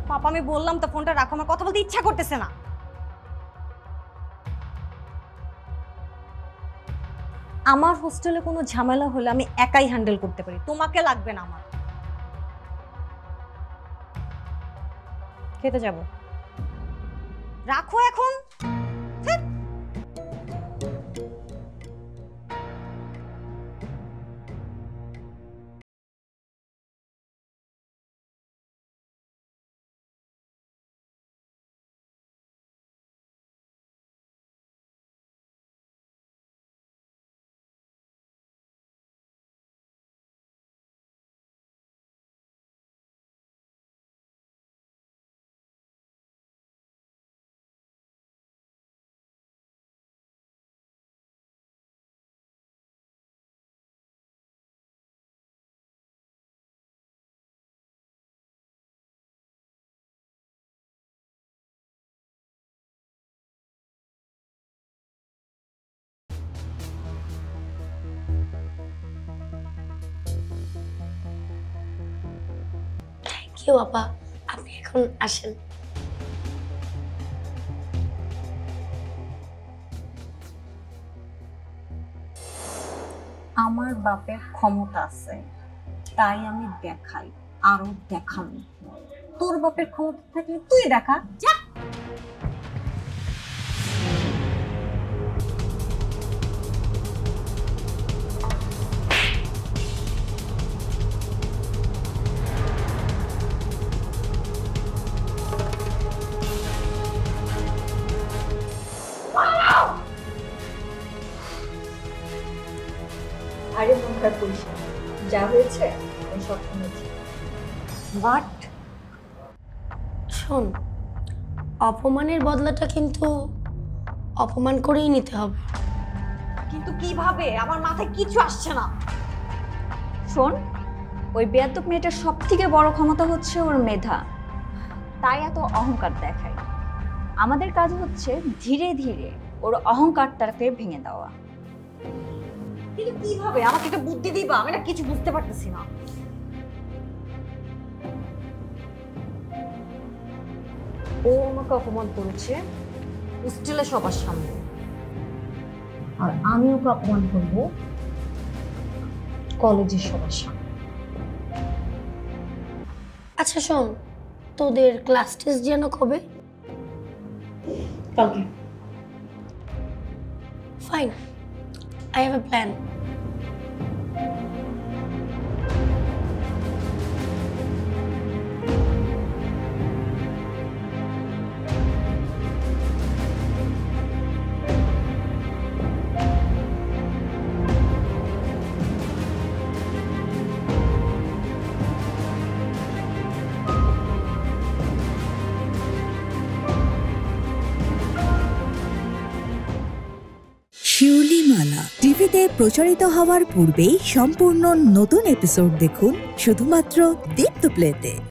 পাপা আমি বললাম তো ফোনটা রাখো, আমার কথা বলতে ইচ্ছা করতেছে না। আমার হোস্টেলে কোনো ঝামেলা হলে আমি একাই হ্যান্ডেল করতে পারি, তোমাকে লাগবে না আমার। খেতে যাব, রাখো এখন। কি বাবা, আপনি এখন আসেন। আমার বাপের ক্ষমতা আছে, তাই আমি দেখাই, আরো দেখাবো। তোর বাপের ক্ষমতা থাকলে তুই দেখা যা। আরে মন খারাপ করিস না, যা হয়েছে আমি সব শুনেছি। বাট শোন, অপমানের বদলাটা কিন্তু অপমান করেই নিতে হবে। কিন্তু কিভাবে? আমার মাথায় কিছু আসছে না। শোন, ওই বেয়াদব মেয়েটার সব থেকে বড় ক্ষমতা হচ্ছে ওর মেধা, তাই এত অহংকার দেখায়। আমাদের কাজ হচ্ছে ধীরে ধীরে ওর অহংকারটাকে ভেঙে দেওয়া। কিন্তু কিভাবে? আমাকে একটা বুদ্ধি দিবা, আমি না কিছু বুঝতে পারতেছি না। ও আমাকে অপমান করেছে হোস্টেলে সবার সামনে, আর আমি ওকে অপমান করবো কলেজের সবার সামনে। আচ্ছা শোন, তোদের ক্লাস টেস্ট যেন কবে? কালকে। Fine, I have a plan. Shiulimala টিভিতে প্রচারিত হওয়ার পূর্বেই সম্পূর্ণ নতুন এপিসোড দেখুন শুধুমাত্র দীপ্ত প্লেতে।